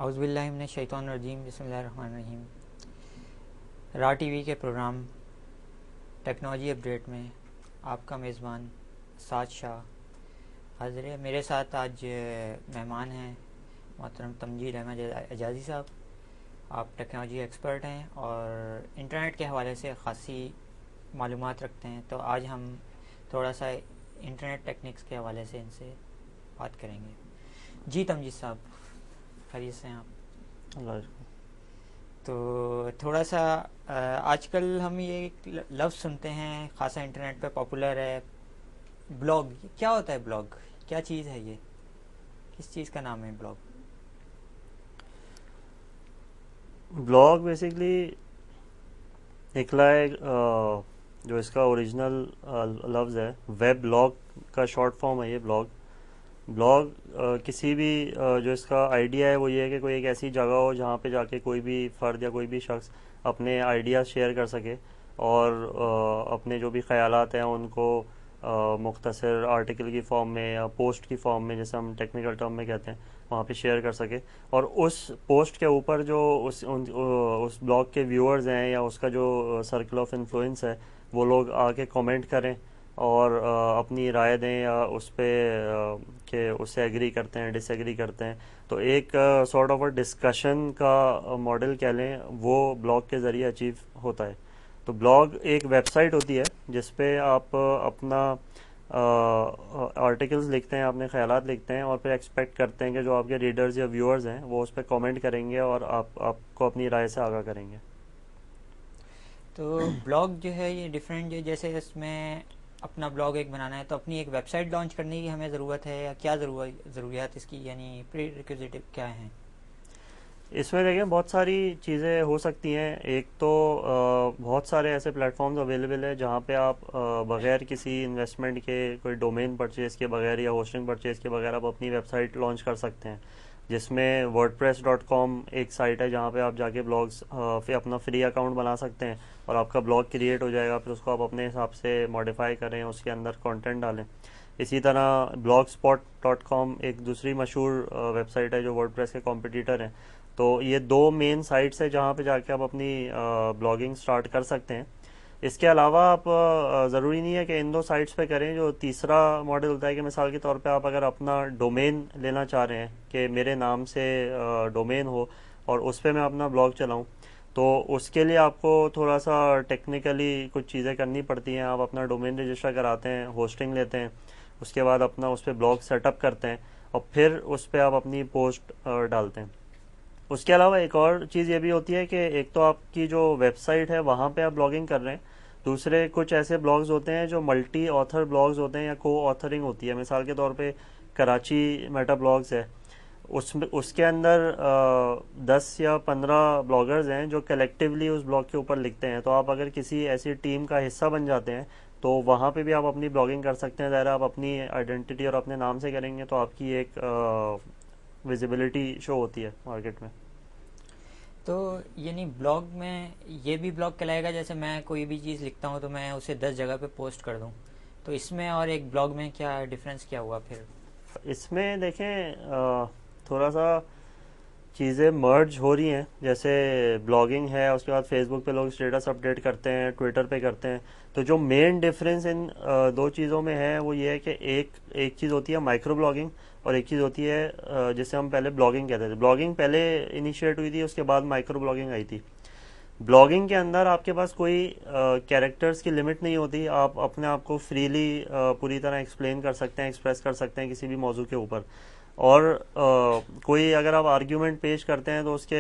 اعوذ باللہ من الشیطان الرجیم، بسم اللہ الرحمن الرحیم۔ را ٹی وی کے پروگرام ٹیکنالوجی اپڈیٹ میں آپ کا میزبان سعد شاہ حاضر ہے۔ میرے ساتھ آج مہمان ہیں محترم تمجید احمد اعجازی صاحب۔ آپ ٹیکنالوجی ایکسپرٹ ہیں اور انٹرنیٹ کے حوالے سے خاصی معلومات رکھتے ہیں، تو آج ہم تھوڑا سا انٹرنیٹ ٹیکنکس کے حوالے سے ان سے بات کریں گے۔ جی تمجید صاحب، خیریت سے ہیں آپ؟ اللہ تو تھوڑا سا آج کل ہم یہ ایک لفظ سنتے ہیں، خاصا انٹرنیٹ پہ پاپولر ہے، بلاگ۔ کیا ہوتا ہے بلاگ؟ کیا چیز ہے یہ؟ کس چیز کا نام ہے بلاگ؟ بلاگ بیسکلی نکلا ہے جو اس کا اوریجنل لفظ ہے ویب لاگ کا شارٹ فارم ہے یہ بلاگ۔ کسی بھی جو اس کا آئیڈیا ہے وہ یہ ہے کہ کوئی ایک ایسی جگہ ہو جہاں پہ جا کے کوئی بھی فرد یا کوئی بھی شخص اپنے آئیڈیاز شیئر کر سکے اور اپنے جو بھی خیالات ہیں ان کو مختصر آرٹیکل کی فارم میں یا پوسٹ کی فارم میں، جیسے ہم ٹیکنیکل ٹرم میں کہتے ہیں، وہاں پہ شیئر کر سکے۔ اور اس پوسٹ کے اوپر جو اس بلاگ کے ویورز ہیں یا اس کا جو سرکل آف انفلوئنس ہے وہ لوگ آ کے کامنٹ کریں اور اپنی رائے دیں یا اس پہ کہ اس سے ایگری کرتے ہیں، ڈس ایگری کرتے ہیں۔ تو ایک سارٹ آف اے ڈسکشن کا ماڈل کہہ لیں، وہ بلاگ کے ذریعے اچیو ہوتا ہے۔ تو بلاگ ایک ویب سائٹ ہوتی ہے جس پہ آپ اپنا آرٹیکلز لکھتے ہیں، اپنے خیالات لکھتے ہیں اور پھر ایکسپیکٹ کرتے ہیں کہ جو آپ کے ریڈرز یا ویورز ہیں وہ اس پہ کامنٹ کریں گے اور آپ کو اپنی رائے سے آگاہ کریں گے۔ تو بلاگ جو ہے یہ ڈفرینٹ، جیسے اس میں اپنا بلاگ ایک بنانا ہے تو اپنی ایک ویب سائٹ لانچ کرنے کی ہمیں ضرورت ہے، یا کیا ضروریات اس کی، یعنی پری ریکوزٹ کیا ہیں؟ اس میں دیکھیں بہت ساری چیزیں ہو سکتی ہیں۔ ایک تو بہت سارے ایسے پلیٹ فارمز اویلیبل ہیں جہاں پہ آپ بغیر کسی انویسٹمنٹ کے، کوئی ڈومین پرچیز کے بغیر یا ہوسٹنگ پرچیز کے بغیر آپ اپنی ویب سائٹ لانچ کر سکتے ہیں، جس میں wordpress.com ایک سائٹ ہے جہاں پہ آپ جا کے بلاگز اپنا فری اکاؤنٹ بنا سکتے ہیں اور آپ کا بلاگ کریٹ ہو جائے گا، پھر اس کو آپ اپنے حساب سے ماڈیفائی کریں، اس کے اندر کانٹینٹ ڈالیں۔ اسی طرح blogspot.com ایک دوسری مشہور ویب سائٹ ہے جو wordpress کے کمپٹیٹر ہیں۔ تو یہ دو مین سائٹس ہیں جہاں پہ جا کے آپ اپنی بلاگنگ سٹارٹ کر سکتے ہیں۔ اس کے علاوہ آپ ضروری نہیں ہے کہ ان دو سائٹس پہ کریں۔ جو تیسرا ماڈل ہوتا ہے کہ مثال کے طور پہ آپ اگر اپنا ڈومین لینا چاہ رہے ہیں کہ میرے نام سے ڈومین ہو اور اس پہ میں اپنا بلاگ چلاؤں، تو اس کے لیے آپ کو تھوڑا سا ٹیکنیکلی کچھ چیزیں کرنی پڑتی ہیں۔ آپ اپنا ڈومین رجسٹر کراتے ہیں، ہوسٹنگ لیتے ہیں، اس کے بعد اپنا اس پہ بلاگ سیٹ اپ کرتے ہیں اور پھر اس پہ آپ اپنی پوسٹ ڈالتے ہیں۔ اس کے علاوہ ایک اور چیز یہ بھی ہوتی ہے کہ ایک تو آپ کی جو ویب سائٹ ہے وہاں پہ آپ بلاگنگ کر رہے ہیں، دوسرے کچھ ایسے بلاگز ہوتے ہیں جو ملٹی آتھر بلاگز ہوتے ہیں یا کو آتھرنگ ہوتی ہے۔ مثال کے طور پہ کراچی میٹا بلاگز ہے، اس کے اندر 10 یا 15 بلاگرز ہیں جو کلیکٹیولی اس بلاگ کے اوپر لکھتے ہیں۔ تو آپ اگر کسی ایسی ٹیم کا حصہ بن جاتے ہیں تو وہاں پہ بھی آپ اپنی بلاگنگ کر سکتے ہیں۔ ظاہر آپ اپنی آئیڈینٹی اور اپنے نام سے کریں گے تو آپ کی ایک ویزیبلٹی شو ہوتی ہے مارکیٹ میں۔ تو یعنی بلاگ میں یہ بھی بلاگ کہلائے گا، جیسے میں کوئی بھی چیز لکھتا ہوں تو میں اسے 10 جگہ پہ پوسٹ کر دوں، تو اس میں اور ایک بلاگ میں کیا ڈفرینس کیا ہوا پھر؟ اس میں دیکھیں تھوڑا سا چیزیں مرج ہو رہی ہیں، جیسے بلاگنگ ہے، اس کے بعد فیس بک پہ لوگ اسٹیٹس اپڈیٹ کرتے ہیں، ٹویٹر پہ کرتے ہیں۔ تو جو مین ڈفرینس ان دو چیزوں میں ہے وہ یہ ہے کہ ایک چیز ہوتی ہے مائکرو بلاگنگ اور ایک چیز ہوتی ہے جسے ہم پہلے بلاگنگ کہتے تھے۔ بلاگنگ پہلے انیشیٹ ہوئی تھی، اس کے بعد مائکرو بلاگنگ آئی تھی۔ بلاگنگ کے اندر آپ کے پاس کوئی کیریکٹرز کی لمٹ نہیں ہوتی، آپ اپنے آپ کو فریلی پوری طرح ایکسپلین کر سکتے ہیں، ایکسپریس کر سکتے ہیں کسی بھی موضوع کے اوپر۔ اور کوئی اگر آپ آرگیومنٹ پیش کرتے ہیں تو اس کے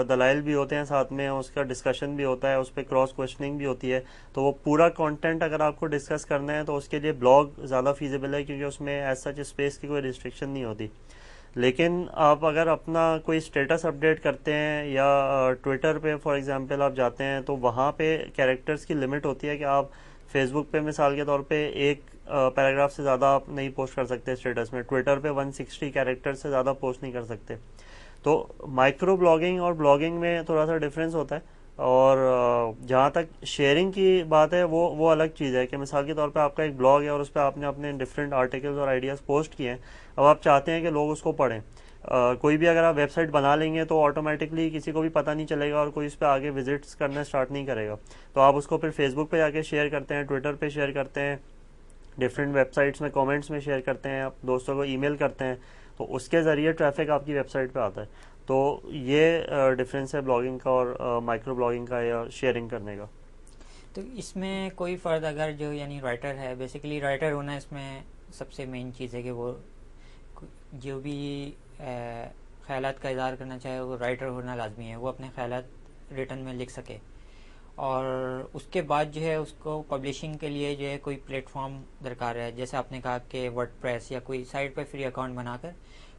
دلائل بھی ہوتے ہیں، ساتھ میں اس کا ڈسکشن بھی ہوتا ہے، اس پہ کراس کوشچننگ بھی ہوتی ہے۔ تو وہ پورا کانٹینٹ اگر آپ کو ڈسکس کرنا ہے تو اس کے لیے بلاگ زیادہ فیزیبل ہے، کیونکہ اس میں ایز سچ اسپیس کی کوئی ریسٹرکشن نہیں ہوتی۔ لیکن آپ اگر اپنا کوئی اسٹیٹس اپڈیٹ کرتے ہیں یا ٹویٹر پہ فار ایگزامپل آپ جاتے ہیں تو وہاں پہ کیریکٹرز کی لمٹ ہوتی ہے کہ آپ فیس بک پہ مثال کے طور پہ ایک پیراگراف سے زیادہ آپ نہیں پوسٹ کر سکتے اسٹیٹس میں، ٹویٹر پہ 160 کیریکٹر سے زیادہ پوسٹ نہیں کر سکتے۔ تو مائکرو بلاگنگ اور بلاگنگ میں تھوڑا سا ڈفرینس ہوتا ہے۔ اور جہاں تک شیئرنگ کی بات ہے وہ الگ چیز ہے کہ مثال کے طور پہ آپ کا ایک بلاگ ہے اور اس پہ آپ نے اپنے ڈفرینٹ آرٹیکلز اور آئیڈیاز پوسٹ کیے ہیں، اب آپ چاہتے ہیں کہ لوگ اس کو پڑھیں، کوئی بھی اگر آپ ویب سائٹ بنا لیں گے تو آٹومیٹکلی کسی کو بھی پتہ نہیں چلے گا اور کوئی اس پہ آگے وزٹس کرنا اسٹارٹ نہیں کرے گا. تو آپ اس کو پھر فیس بک پہ جا کے شیئر کرتے ہیں, ٹویٹر پہ شیئر کرتے ہیں, ڈفرینٹ ویب سائٹس میں کامنٹس میں شیئر کرتے ہیں, آپ دوستوں کو ای میل کرتے ہیں, تو اس کے ذریعے ٹریفک آپ کی ویب سائٹ پہ آتا ہے. تو یہ ڈفرینس ہے بلاگنگ کا اور مائکرو بلاگنگ کا یا شیئرنگ کرنے کا. تو اس میں کوئی فرد اگر جو یعنی رائٹر ہے, بیسیکلی رائٹر ہونا اس میں سب سے مین چیز ہے کہ وہ جو بھی خیالات کا اظہار کرنا چاہے وہ رائٹر ہونا لازمی ہے, وہ اپنے خیالات ریٹن میں لکھ سکے. اور اس کے بعد جو ہے اس کو پبلشنگ کے لیے جو ہے کوئی پلیٹ فارم درکار ہے, جیسے آپ نے کہا کہ ورڈ پریس یا کوئی سائٹ پہ فری اکاؤنٹ بنا کر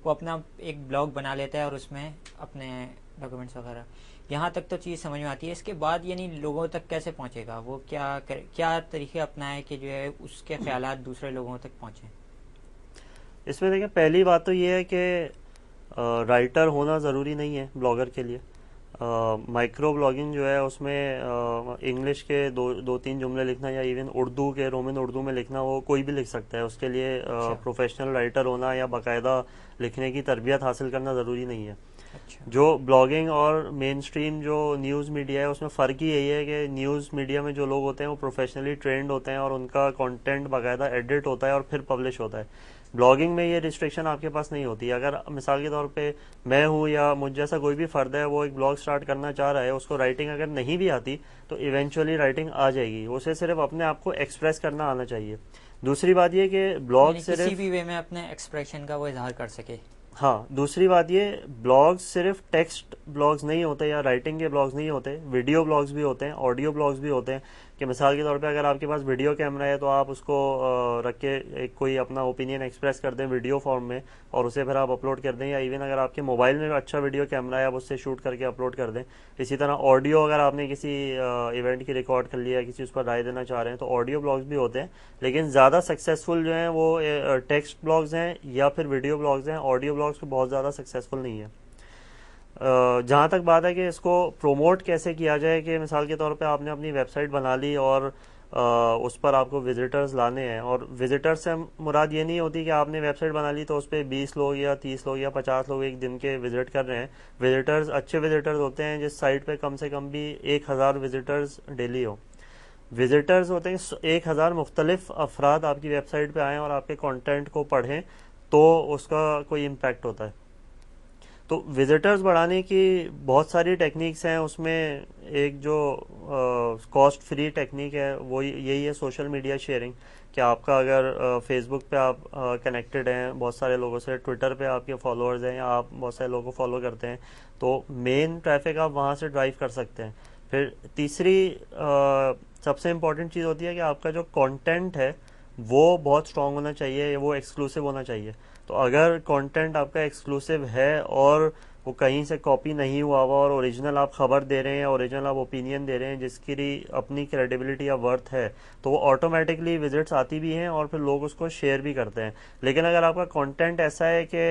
وہ اپنا ایک بلاگ بنا لیتا ہے اور اس میں اپنے ڈاکومنٹس وغیرہ. یہاں تک تو چیز سمجھ میں آتی ہے. اس کے بعد یعنی لوگوں تک کیسے پہنچے گا, وہ کیا طریقے اپنائے کہ جو ہے اس کے خیالات دوسرے لوگوں تک پہنچیں؟ اس میں دیکھیں, پہلی بات تو یہ ہے کہ رائٹر ہونا ضروری نہیں ہے بلاگر کے لیے. مائکرو بلاگنگ جو ہے اس میں انگلش کے دو تین جملے لکھنا یا ایون اردو کے رومن اردو میں لکھنا وہ کوئی بھی لکھ سکتا ہے. اس کے لیے پروفیشنل رائٹر ہونا یا باقاعدہ لکھنے کی تربیت حاصل کرنا ضروری نہیں ہے. جو بلاگنگ اور مین اسٹریم جو نیوز میڈیا ہے اس میں فرق ہی یہی ہے کہ نیوز میڈیا میں جو لوگ ہوتے ہیں وہ پروفیشنلی ٹرینڈ ہوتے ہیں اور ان کا کانٹینٹ باقاعدہ ایڈٹ ہوتا ہے اور پھر پبلش ہوتا ہے. بلاگنگ میں یہ ریسٹرکشن آپ کے پاس نہیں ہوتی. اگر مثال کے طور پہ میں ہوں یا مجھ جیسا کوئی بھی فرد ہے, وہ ایک بلاگ سٹارٹ کرنا چاہ رہا ہے, اس کو رائٹنگ اگر نہیں بھی آتی تو ایونچولی رائٹنگ آ جائے گی. اسے صرف اپنے آپ کو ایکسپریس کرنا آنا چاہیے. دوسری بات یہ کہ بلاگ صرف کسی بھی وے میں اپنے ایکسپریشن کا وہ اظہار کر سکے. ہاں, دوسری بات یہ بلاگز صرف ٹیکسٹ بلاگز نہیں ہوتے یا رائٹنگ کے بلاگز نہیں ہوتے, ویڈیو بلاگز بھی ہوتے ہیں, آڈیو بلاگز بھی ہوتے ہیں. کہ مثال کے طور پہ اگر آپ کے پاس ویڈیو کیمرہ ہے تو آپ اس کو رکھ کے ایک کوئی اپنا اوپینین ایکسپریس کر دیں ویڈیو فارم میں اور اسے پھر آپ اپلوڈ کر دیں, یا ایون اگر آپ کے موبائل میں اچھا ویڈیو کیمرہ ہے آپ اس سے شوٹ کر کے اپلوڈ کر دیں. اسی طرح آڈیو اگر آپ نے کسی ایونٹ کی ریکارڈ کر لیا, کسی اس پر رائے دینا چاہ رہے ہیں تو آڈیو بلاگز بھی ہوتے ہیں. لیکن زیادہ سکسیزفل جو ہیں وہ ٹیکسٹ بلاگز ہیں یا پھر ویڈیو بلاگز ہیں. آڈیو بلاگز کو بہت زیادہ سکسیزفل نہیں ہے. جہاں تک بات ہے کہ اس کو پروموٹ کیسے کیا جائے, کہ مثال کے طور پہ آپ نے اپنی ویب سائٹ بنا لی اور اس پر آپ کو وزٹرز لانے ہیں, اور وزٹر سے مراد یہ نہیں ہوتی کہ آپ نے ویب سائٹ بنا لی تو اس پہ 20 لوگ یا 30 لوگ یا 50 لوگ ایک دن کے وزٹ کر رہے ہیں. وزٹرز اچھے وزٹرز ہوتے ہیں جس سائٹ پہ کم سے کم بھی 1000 وزٹرز ڈیلی ہو. وزٹرز ہوتے ہیں 1000 مختلف افراد آپ کی ویب سائٹ پہ آئیں اور آپ کے کانٹینٹ کو پڑھیں تو اس کا کوئی امپیکٹ ہوتا ہے. تو وزٹرز بڑھانے کی بہت ساری ٹیکنیکس ہیں. اس میں ایک جو کاسٹ فری ٹیکنیک ہے وہ یہی ہے سوشل میڈیا شیئرنگ. کہ آپ کا اگر فیس بک پہ آپ کنیکٹڈ ہیں بہت سارے لوگوں سے, ٹویٹر پہ آپ کے فالوورز ہیں یا آپ بہت سارے لوگوں کو فالو کرتے ہیں, تو مین ٹریفک آپ وہاں سے ڈرائیو کر سکتے ہیں. پھر تیسری سب سے امپورٹنٹ چیز ہوتی ہے کہ آپ کا جو کانٹینٹ ہے وہ بہت اسٹرانگ ہونا چاہیے, وہ ایکسکلوسیو ہونا چاہیے. تو اگر کانٹینٹ آپ کا ایکسکلوسیو ہے اور وہ کہیں سے کاپی نہیں ہوا ہوا اور اوریجنل آپ خبر دے رہے ہیں, اوریجنل آپ اوپینین دے رہے ہیں جس کی اپنی کریڈیبلٹی یا ورتھ ہے, تو وہ آٹومیٹکلی وزٹس آتی بھی ہیں اور پھر لوگ اس کو شیئر بھی کرتے ہیں. لیکن اگر آپ کا کانٹینٹ ایسا ہے کہ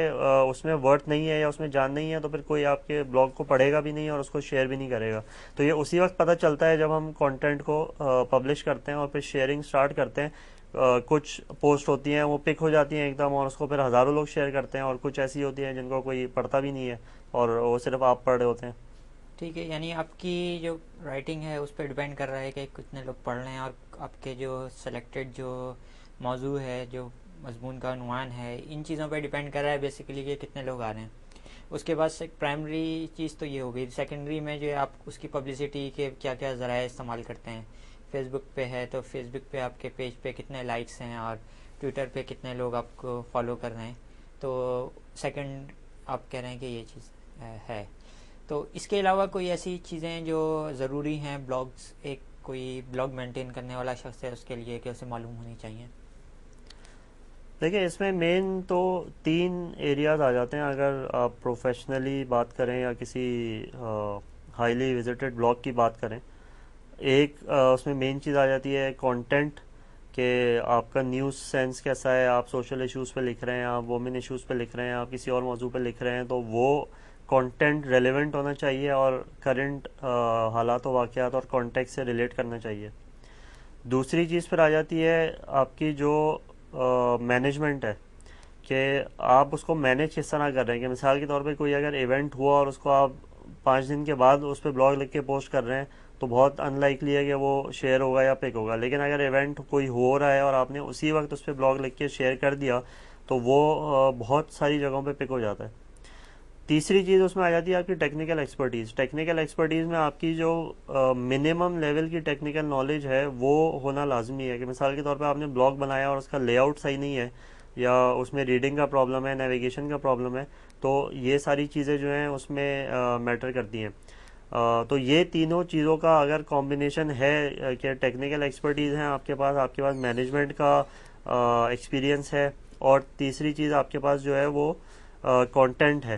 اس میں ورتھ نہیں ہے یا اس میں جان نہیں ہے تو پھر کوئی آپ کے بلاگ کو پڑھے گا بھی نہیں اور اس کو شیئر بھی نہیں کرے گا. تو یہ اسی وقت پتہ چلتا ہے جب ہم کانٹینٹ کو پبلش کرتے ہیں اور پھر شیئرنگ سٹارٹ کرتے ہیں. کچھ پوسٹ ہوتی ہیں وہ پک ہو جاتی ہیں ایک دم اور اس کو پھر ہزاروں لوگ شیئر کرتے ہیں, اور کچھ ایسی ہوتی ہیں جن کو کوئی پڑھتا بھی نہیں ہے اور وہ صرف آپ پڑھ رہے ہوتے ہیں. ٹھیک ہے, یعنی آپ کی جو رائٹنگ ہے اس پہ ڈیپینڈ کر رہا ہے کہ کتنے لوگ پڑھ رہے ہیں, اور آپ کے جو سلیکٹڈ جو موضوع ہے, جو مضمون کا عنوان ہے, ان چیزوں پہ ڈیپینڈ کر رہا ہے بیسیکلی کہ کتنے لوگ آ رہے ہیں. اس کے بعد پرائمری چیز تو یہ ہو گئی. سیکنڈری میں جو ہے آپ اس کی پبلسٹی کے کیا کیا ذرائع استعمال کرتے ہیں. فیس بک پہ ہے تو فیس بک پہ آپ کے پیج پہ کتنے لائکس ہیں, اور ٹویٹر پہ کتنے لوگ آپ کو فالو کر رہے ہیں. تو سیکنڈ آپ کہہ رہے ہیں کہ یہ چیز ہے. تو اس کے علاوہ کوئی ایسی چیزیں جو ضروری ہیں بلاگز, ایک کوئی بلاگ مینٹین کرنے والا شخص ہے اس کے لیے کہ اسے معلوم ہونی چاہیے؟ دیکھیں, اس میں مین تو 3 ایریاز آ جاتے ہیں. اگر آپ پروفیشنلی بات کریں یا کسی ہائیلی وزٹڈ بلاگ کی بات کریں, ایک اس میں مین چیز آ جاتی ہے کانٹینٹ, کہ آپ کا نیوز سینس کیسا ہے. آپ سوشل ایشوز پہ لکھ رہے ہیں, آپ وومن ایشوز پہ لکھ رہے ہیں, آپ کسی اور موضوع پہ لکھ رہے ہیں, تو وہ کانٹینٹ ریلیونٹ ہونا چاہیے اور کرنٹ حالات و واقعات اور کانٹیکٹ سے ریلیٹ کرنا چاہیے. دوسری چیز پھر آ جاتی ہے آپ کی جو مینجمنٹ ہے, کہ آپ اس کو مینیج کس طرح کر رہے ہیں. کہ مثال کے طور پہ کوئی اگر ایونٹ ہوا اور اس کو آپ 5 دن کے بعد اس پہ بلاگ لکھ کے پوسٹ کر رہے ہیں تو بہت ان لائکلی ہے کہ وہ شیئر ہوگا یا پک ہوگا. لیکن اگر ایونٹ کوئی ہو رہا ہے اور آپ نے اسی وقت اس پہ بلاگ لکھ کے شیئر کر دیا تو وہ بہت ساری جگہوں پہ پک ہو جاتا ہے. تیسری چیز اس میں آ جاتی ہے آپ کی ٹیکنیکل ایکسپرٹیز. ٹیکنیکل ایکسپرٹیز میں آپ کی جو منیمم لیول کی ٹیکنیکل نالج ہے وہ ہونا لازمی ہے. کہ مثال کے طور پہ آپ نے بلاگ بنایا اور اس کا لے آؤٹ صحیح نہیں ہے یا اس میں ریڈنگ کا پرابلم ہے, نیویگیشن کا پرابلم ہے, تو یہ ساری چیزیں جو ہیں اس میں میٹر کرتی ہیں. تو یہ تینوں چیزوں کا اگر کمبینیشن ہے کہ ٹیکنیکل ایکسپرٹیز ہیں آپ کے پاس مینجمنٹ کا ایکسپیرینس ہے, اور تیسری چیز آپ کے پاس جو ہے وہ کانٹینٹ ہے,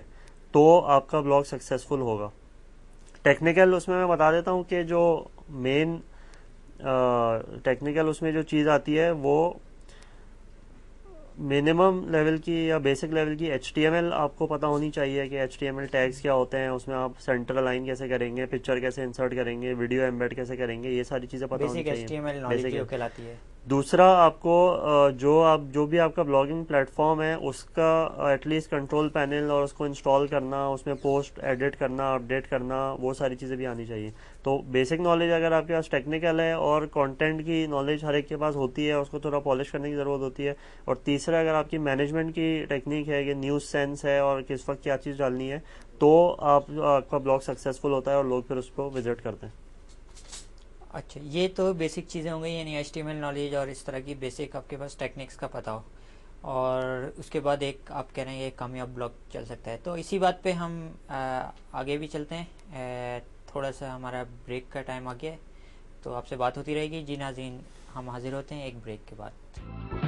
تو آپ کا بلاگ سکسیزفل ہوگا. ٹیکنیکل اس میں بتا دیتا ہوں کہ جو مین ٹیکنیکل اس میں جو چیز آتی ہے وہ منیمم لیول کی یا بیسک لیول کی HTML آپ کو پتہ ہونی چاہیے کہ HTML ٹیگز کیا ہوتے ہیں, اس میں آپ سینٹر الائن کیسے کریں گے, پکچر کیسے انسرٹ کریں گے, ویڈیو ایمبیڈ کیسے کریں گے, یہ ساری چیزیں پتہ ہونی بیسک چاہیے. HTML نالج جو کہلاتی ہے. دوسرا آپ کو جو بھی آپ کا بلاگنگ پلیٹ فارم ہے اس کا ایٹ لیسٹ کنٹرول پینل اور اس کو انسٹال کرنا, اس میں پوسٹ ایڈٹ کرنا, اپڈیٹ کرنا, وہ ساری چیزیں بھی آنی چاہیے. تو بیسک نالج اگر آپ کے پاس ٹیکنیکل ہے اور کانٹینٹ کی نالج ہر ایک کے پاس ہوتی ہے, اس کو تھوڑا پالش کرنے کی ضرورت ہوتی ہے. اور تیسرا اگر آپ کی مینجمنٹ کی ٹیکنیک ہے کہ نیوز سینس ہے اور کس وقت کیا چیز ڈالنی ہے, تو آپ کا بلاگ سکسیزفل ہوتا ہے اور لوگ پھر اس کو وزٹ کرتے ہیں. اچھا, یہ تو بیسک چیزیں ہوں گی, یعنی HTML نالج اور اس طرح کی بیسک آپ کے پاس ٹیکنکس کا پتہ ہو, اور اس کے بعد ایک آپ کہہ رہے ہیں ایک کامیاب بلاگ چل سکتا ہے. تو اسی بات پہ ہم آگے بھی چلتے ہیں. تھوڑا سا ہمارا بریک کا ٹائم آ گیا ہے, تو آپ سے بات ہوتی رہے گی. جی ناظرین, ہم حاضر ہوتے ہیں ایک بریک کے بعد.